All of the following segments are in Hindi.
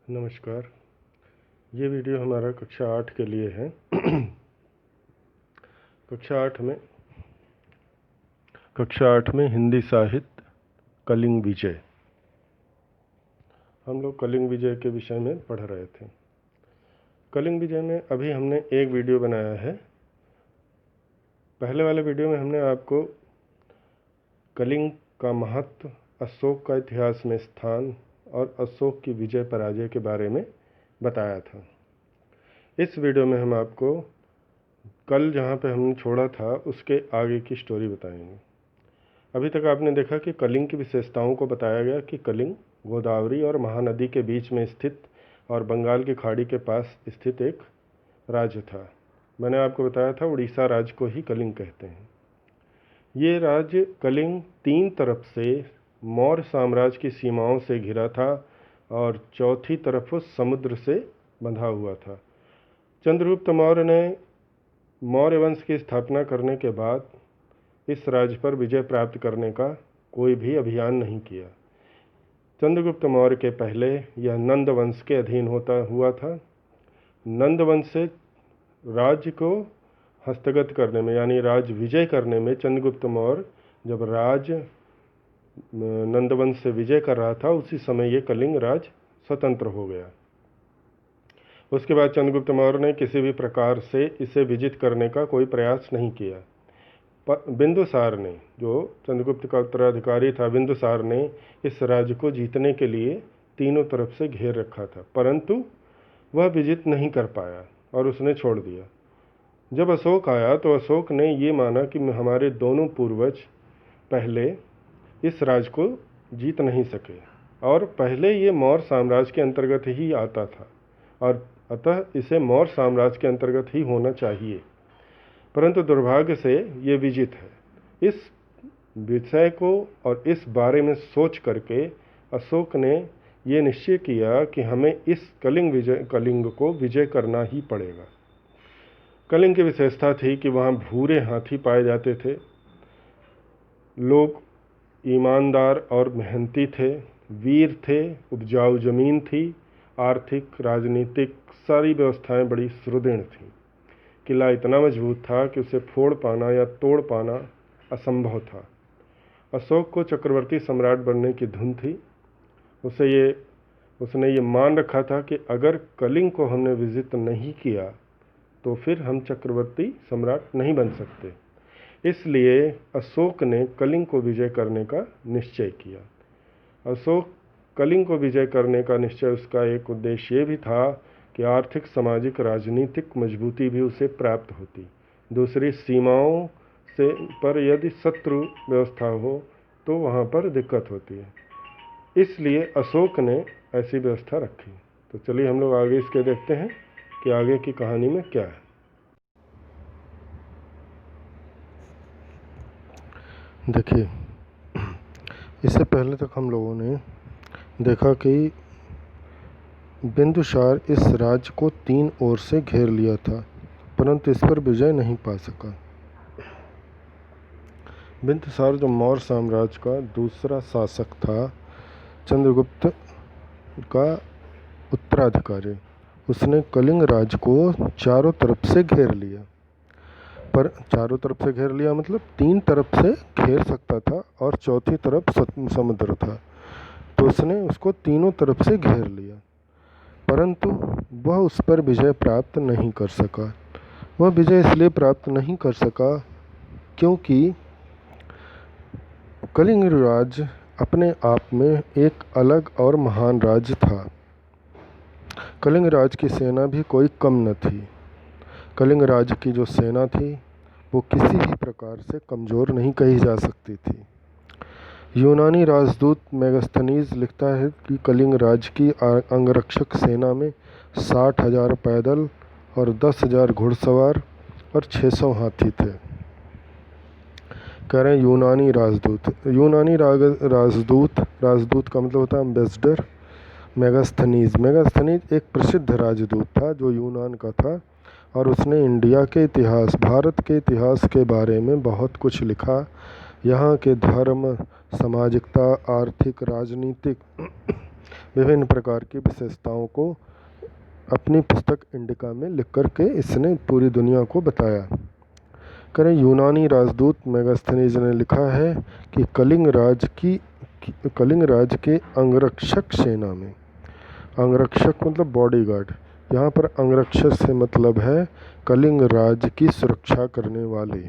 नमस्कार। ये वीडियो हमारा कक्षा 8 के लिए है। कक्षा 8 में हिंदी साहित्य कलिंग विजय। हम लोग कलिंग विजय के विषय में पढ़ रहे थे। कलिंग विजय में अभी हमने एक वीडियो बनाया है। पहले वाले वीडियो में हमने आपको कलिंग का महत्व, अशोक का इतिहास में स्थान और अशोक की विजय पराजय के बारे में बताया था। इस वीडियो में हम आपको कल जहाँ पे हमने छोड़ा था उसके आगे की स्टोरी बताएंगे। अभी तक आपने देखा कि कलिंग की विशेषताओं को बताया गया कि कलिंग गोदावरी और महानदी के बीच में स्थित और बंगाल की खाड़ी के पास स्थित एक राज्य था। मैंने आपको बताया था उड़ीसा राज्य को ही कलिंग कहते हैं। ये राज्य कलिंग तीन तरफ से मौर्य साम्राज्य की सीमाओं से घिरा था और चौथी तरफ उस समुद्र से बंधा हुआ था। चंद्रगुप्त मौर्य ने मौर्य वंश की स्थापना करने के बाद इस राज्य पर विजय प्राप्त करने का कोई भी अभियान नहीं किया। चंद्रगुप्त मौर्य के पहले यह नंद वंश के अधीन हुआ था। नंद वंश से राज्य को हस्तगत करने में यानी राज विजय करने में चंद्रगुप्त मौर्य जब नंदवंश से विजय कर रहा था उसी समय ये कलिंग राज स्वतंत्र हो गया। उसके बाद चंद्रगुप्त मौर्य ने किसी भी प्रकार से इसे विजित करने का कोई प्रयास नहीं किया। बिंदुसार ने, जो चंद्रगुप्त का उत्तराधिकारी था, बिंदुसार ने इस राज्य को जीतने के लिए तीनों तरफ से घेर रखा था, परंतु वह विजित नहीं कर पाया और उसने छोड़ दिया। जब अशोक आया तो अशोक ने ये माना कि हमारे दोनों पूर्वज पहले इस राज्य को जीत नहीं सके और पहले ये मौर्य साम्राज्य के अंतर्गत ही आता था और अतः इसे मौर्य साम्राज्य के अंतर्गत ही होना चाहिए, परंतु दुर्भाग्य से ये विजित है। इस विषय को और इस बारे में सोच करके अशोक ने ये निश्चय किया कि हमें इस कलिंग को विजय करना ही पड़ेगा। कलिंग की विशेषता थी कि वहाँ भूरे हाथी पाए जाते थे। लोग ईमानदार और मेहनती थे, वीर थे, उपजाऊ जमीन थी, आर्थिक राजनीतिक सारी व्यवस्थाएं बड़ी सुदृढ़ थीं। किला इतना मजबूत था कि उसे फोड़ पाना या तोड़ पाना असंभव था। अशोक को चक्रवर्ती सम्राट बनने की धुन थी। उसने ये मान रखा था कि अगर कलिंग को हमने विजित नहीं किया तो फिर हम चक्रवर्ती सम्राट नहीं बन सकते। इसलिए अशोक ने कलिंग को विजय करने का निश्चय किया। अशोक कलिंग को विजय करने का निश्चय, उसका एक उद्देश्य ये भी था कि आर्थिक, सामाजिक, राजनीतिक मजबूती भी उसे प्राप्त होती। दूसरी सीमाओं से पर यदि शत्रु व्यवस्था हो तो वहाँ पर दिक्कत होती है, इसलिए अशोक ने ऐसी व्यवस्था रखी। तो चलिए हम लोग आगे इसके देखते हैं कि आगे की कहानी में क्या है। देखिए, इससे पहले तक हम लोगों ने देखा कि बिंदुसार इस राज्य को तीन ओर से घेर लिया था, परंतु इस पर विजय नहीं पा सका। बिंदुसार जो मौर्य साम्राज्य का दूसरा शासक था, चंद्रगुप्त का उत्तराधिकारी, उसने कलिंग राज्य को चारों तरफ से घेर लिया। पर चारों तरफ से घेर लिया मतलब तीन तरफ से घेर सकता था और चौथी तरफ समुद्र था, तो उसने उसको तीनों तरफ से घेर लिया, परंतु वह उस पर विजय प्राप्त नहीं कर सका। वह विजय इसलिए प्राप्त नहीं कर सका क्योंकि कलिंग राज्य अपने आप में एक अलग और महान राज्य था। कलिंग राज्य की सेना भी कोई कम न थी। कलिंग राज्य की जो सेना थी वो किसी भी प्रकार से कमज़ोर नहीं कही जा सकती थी। यूनानी राजदूत मेगास्थनीज लिखता है कि कलिंग राज्य की अंगरक्षक सेना में 60,000 पैदल और 10,000 घुड़सवार और 600 हाथी थे। कह रहे हैं यूनानी राजदूत का मतलब होता है एम्बेसडर। मेगास्थनीज एक प्रसिद्ध राजदूत था जो यूनान का था और उसने इंडिया के इतिहास, भारत के इतिहास के बारे में बहुत कुछ लिखा। यहाँ के धर्म, सामाजिकता, आर्थिक, राजनीतिक विभिन्न प्रकार की विशेषताओं को अपनी पुस्तक इंडिका में लिख करके इसने पूरी दुनिया को बताया। करें यूनानी राजदूत मेगास्थनीज ने लिखा है कि कलिंग राज के अंगरक्षक सेना में, अंगरक्षक मतलब बॉडीगार्ड, यहाँ पर अंगरक्षक से मतलब है कलिंग राज की सुरक्षा करने वाले।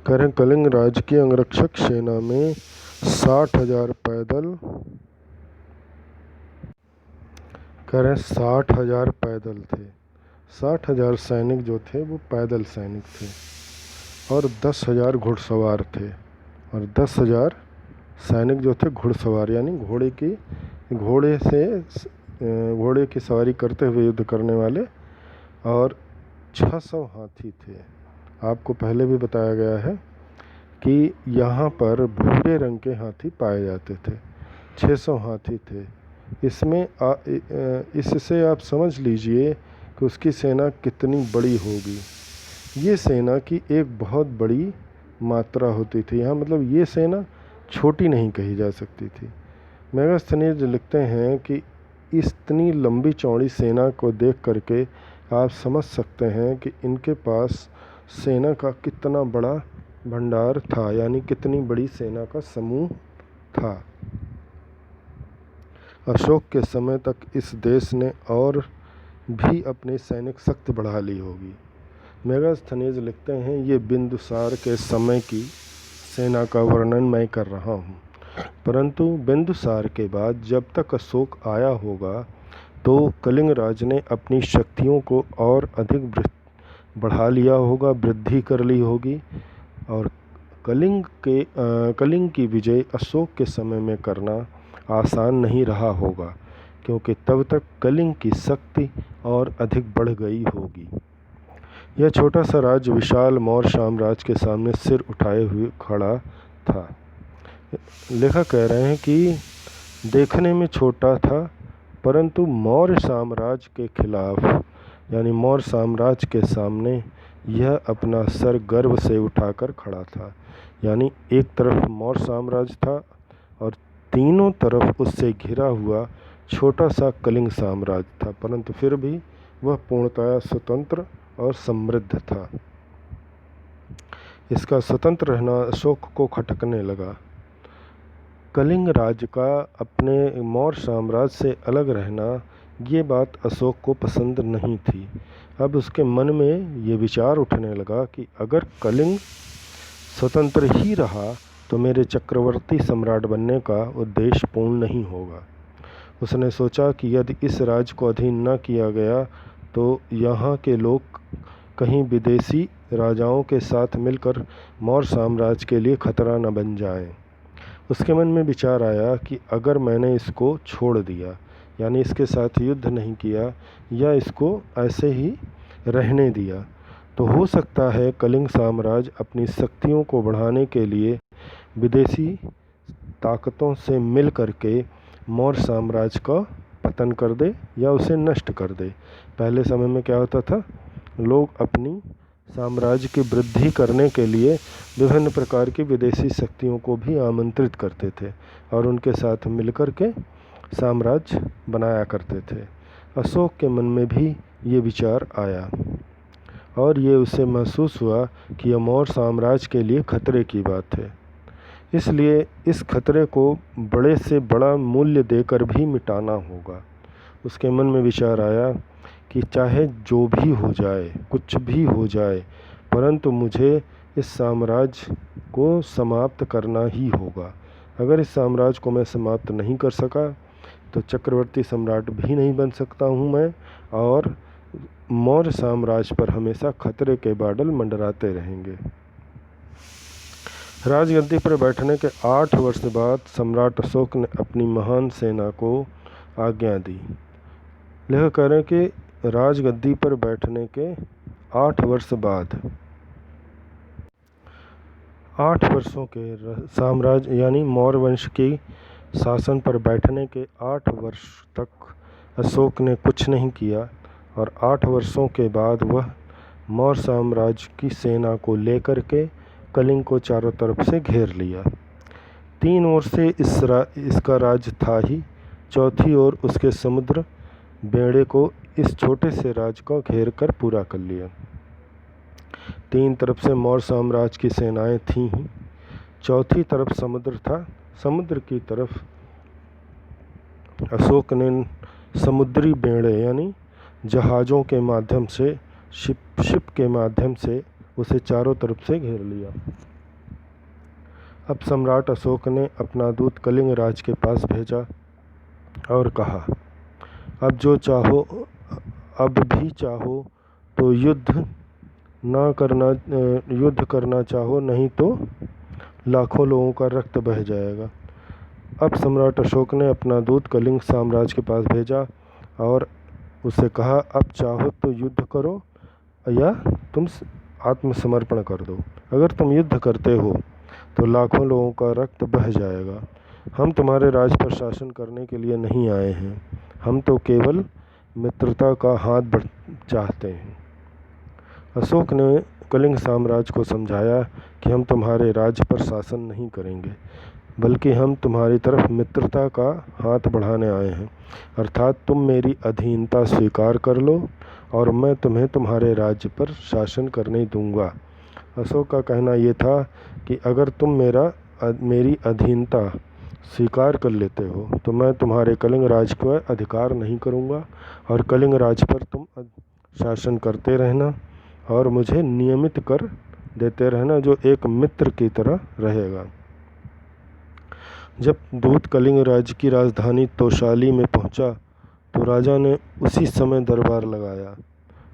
कह रहे कलिंग राज की अंगरक्षक सेना में 60,000 पैदल, कह रहे 60,000 पैदल थे। 60,000 सैनिक जो थे वो पैदल सैनिक थे और 10,000 घुड़सवार थे। और 10,000 सैनिक जो थे घुड़सवार, यानी घोड़े की सवारी करते हुए युद्ध करने वाले, और 600 हाथी थे। आपको पहले भी बताया गया है कि यहाँ पर भूरे रंग के हाथी पाए जाते थे। 600 हाथी थे। इससे आप समझ लीजिए कि उसकी सेना कितनी बड़ी होगी। ये सेना की एक बहुत बड़ी मात्रा होती थी। यहाँ मतलब ये सेना छोटी नहीं कही जा सकती थी। मेगास्थनीज लिखते हैं कि इतनी लंबी चौड़ी सेना को देख करके आप समझ सकते हैं कि इनके पास सेना का कितना बड़ा भंडार था, यानी कितनी बड़ी सेना का समूह था। अशोक के समय तक इस देश ने और भी अपनी सैनिक शक्ति बढ़ा ली होगी। मेगास्थनीज लिखते हैं ये बिंदुसार के समय की सेना का वर्णन मैं कर रहा हूँ, परंतु बिंदुसार के बाद जब तक अशोक आया होगा तो कलिंग राज ने अपनी शक्तियों को और अधिक बढ़ा लिया होगा, वृद्धि कर ली होगी। और कलिंग की विजय अशोक के समय में करना आसान नहीं रहा होगा, क्योंकि तब तक कलिंग की शक्ति और अधिक बढ़ गई होगी। यह छोटा सा राज्य विशाल मौर्य साम्राज्य के सामने सिर उठाए हुए खड़ा था। लेखक कह रहे हैं कि देखने में छोटा था, परंतु मौर्य साम्राज्य के खिलाफ, यानी मौर्य साम्राज्य के सामने यह अपना सर गर्व से उठाकर खड़ा था। यानी एक तरफ मौर्य साम्राज्य था और तीनों तरफ उससे घिरा हुआ छोटा सा कलिंग साम्राज्य था, परंतु फिर भी वह पूर्णतया स्वतंत्र और समृद्ध था। इसका स्वतंत्र रहना अशोक को खटकने लगा। कलिंग राज्य का अपने मौर्य साम्राज्य से अलग रहना, ये बात अशोक को पसंद नहीं थी। अब उसके मन में ये विचार उठने लगा कि अगर कलिंग स्वतंत्र ही रहा तो मेरे चक्रवर्ती सम्राट बनने का उद्देश्य पूर्ण नहीं होगा। उसने सोचा कि यदि इस राज्य को अधीन न किया गया तो यहाँ के लोग कहीं विदेशी राजाओं के साथ मिलकर मौर्य साम्राज्य के लिए खतरा न बन जाएं। उसके मन में विचार आया कि अगर मैंने इसको छोड़ दिया, यानी इसके साथ युद्ध नहीं किया या इसको ऐसे ही रहने दिया, तो हो सकता है कलिंग साम्राज्य अपनी शक्तियों को बढ़ाने के लिए विदेशी ताकतों से मिल करके मौर्य साम्राज्य का पतन कर दे या उसे नष्ट कर दे। पहले समय में क्या होता था, लोग अपनी साम्राज्य की वृद्धि करने के लिए विभिन्न प्रकार की विदेशी शक्तियों को भी आमंत्रित करते थे और उनके साथ मिलकर के साम्राज्य बनाया करते थे। अशोक के मन में भी ये विचार आया और ये उसे महसूस हुआ कि यह मौर्य साम्राज्य के लिए खतरे की बात है, इसलिए इस खतरे को बड़े से बड़ा मूल्य देकर भी मिटाना होगा। उसके मन में विचार आया कि चाहे जो भी हो जाए, कुछ भी हो जाए, परंतु मुझे इस साम्राज्य को समाप्त करना ही होगा। अगर इस साम्राज्य को मैं समाप्त नहीं कर सका तो चक्रवर्ती सम्राट भी नहीं बन सकता हूँ मैं, और मौर्य साम्राज्य पर हमेशा खतरे के बादल मंडराते रहेंगे। राजगद्दी पर बैठने के 8 वर्ष बाद सम्राट अशोक ने अपनी महान सेना को आज्ञा दी। लेखक कह रहे हैं कि राजगद्दी पर बैठने के 8 वर्ष बाद, 8 वर्षों के साम्राज्य यानी मौर्य वंश की शासन पर बैठने के 8 वर्ष तक अशोक ने कुछ नहीं किया और 8 वर्षों के बाद वह मौर्य साम्राज्य की सेना को लेकर के कलिंग को चारों तरफ से घेर लिया। 3 ओर से इसका राज्य था ही, चौथी ओर उसके समुद्र बेड़े को इस छोटे से राज को घेर कर पूरा कर लिया। तीन तरफ से मौर्य साम्राज्य की सेनाएं थीं ही। चौथी तरफ समुद्र था। समुद्र की तरफ अशोक ने समुद्री बेड़े यानी जहाज़ों के माध्यम से शिप के माध्यम से उसे चारों तरफ से घेर लिया। अब सम्राट अशोक ने अपना दूत कलिंग राज के पास भेजा और कहा, अब भी चाहो तो युद्ध करना चाहो, नहीं तो लाखों लोगों का रक्त बह जाएगा। अब सम्राट अशोक ने अपना दूत कलिंग साम्राज्य के पास भेजा और उससे कहा, अब चाहो तो युद्ध करो या तुम आत्मसमर्पण कर दो। अगर तुम युद्ध करते हो तो लाखों लोगों का रक्त बह जाएगा। हम तुम्हारे राज पर शासन करने के लिए नहीं आए हैं, हम तो केवल मित्रता का हाथ चाहते हैं। अशोक ने कलिंग साम्राज्य को समझाया कि हम तुम्हारे राज्य पर शासन नहीं करेंगे, बल्कि हम तुम्हारी तरफ मित्रता का हाथ बढ़ाने आए हैं, अर्थात तुम मेरी अधीनता स्वीकार कर लो और मैं तुम्हें तुम्हारे राज्य पर शासन करने दूंगा। अशोक का कहना ये था कि अगर तुम मेरी अधीनता स्वीकार कर लेते हो तो मैं तुम्हारे कलिंग राज को अधिकार नहीं करूंगा और कलिंग राज पर तुम शासन करते रहना और मुझे नियमित कर देते रहना, जो एक मित्र की तरह रहेगा। जब दूत कलिंग राज्य की राजधानी तोशाली में पहुंचा तो राजा ने उसी समय दरबार लगाया,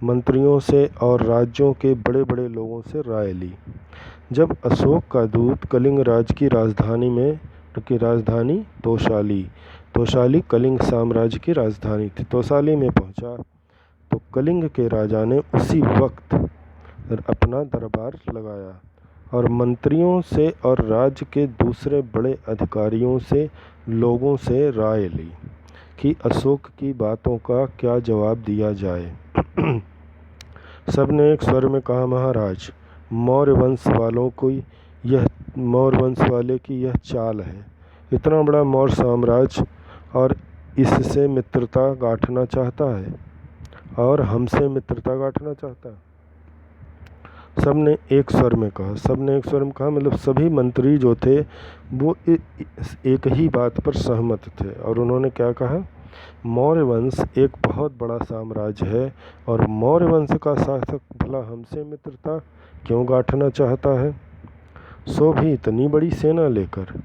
मंत्रियों से और राज्यों के बड़े बड़े लोगों से राय ली। जब अशोक का दूत कलिंग राज्य की राजधानी तोशाली कलिंग साम्राज्य की राजधानी थी, तोशाली में पहुंचा तो कलिंग के राजा ने उसी वक्त अपना दरबार लगाया और मंत्रियों से और राज्य के दूसरे बड़े अधिकारियों से लोगों से राय ली कि अशोक की बातों का क्या जवाब दिया जाए। सबने एक स्वर में कहा, महाराज, मौर्य वंश वाले की यह चाल है। इतना बड़ा मौर्य साम्राज्य और इससे मित्रता गांठना चाहता है और हमसे मित्रता गांठना चाहता है। सबने एक स्वर में कहा, मतलब सभी मंत्री जो थे वो एक ही बात पर सहमत थे और उन्होंने क्या कहा, मौर्य वंश एक बहुत बड़ा साम्राज्य है और मौर्य वंश का शासक भला हमसे मित्रता क्यों गांठना चाहता है, सो भी इतनी बड़ी सेना लेकर।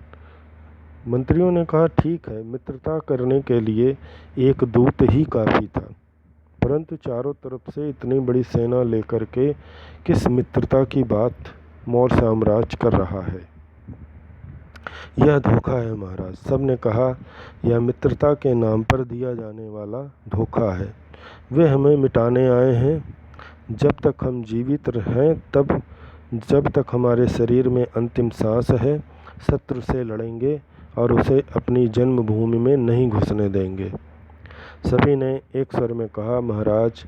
मंत्रियों ने कहा, ठीक है, मित्रता करने के लिए एक दूत ही काफ़ी था, परंतु चारों तरफ से इतनी बड़ी सेना लेकर के किस मित्रता की बात मौर्य साम्राज्य कर रहा है। यह धोखा है महाराज। सबने कहा, यह मित्रता के नाम पर दिया जाने वाला धोखा है। वे हमें मिटाने आए हैं। जब तक हम जीवित हैं, जब तक हमारे शरीर में अंतिम सांस है, शत्रु से लड़ेंगे और उसे अपनी जन्मभूमि में नहीं घुसने देंगे। सभी ने एक स्वर में कहा, महाराज,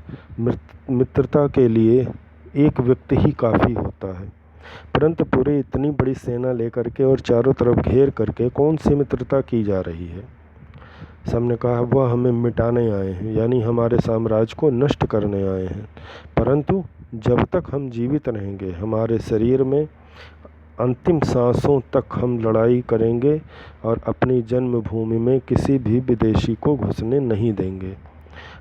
मित्रता के लिए एक व्यक्ति ही काफ़ी होता है, परंतु पूरी इतनी बड़ी सेना लेकर के और चारों तरफ घेर करके कौन सी मित्रता की जा रही है। सबने कहा, वह हमें मिटाने आए हैं, यानी हमारे साम्राज्य को नष्ट करने आए हैं, परंतु जब तक हम जीवित रहेंगे, हमारे शरीर में अंतिम सांसों तक हम लड़ाई करेंगे और अपनी जन्मभूमि में किसी भी विदेशी को घुसने नहीं देंगे।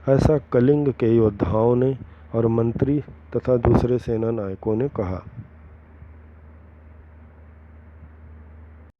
ऐसा कलिंग के योद्धाओं ने और मंत्री तथा दूसरे सेना नायकों ने कहा।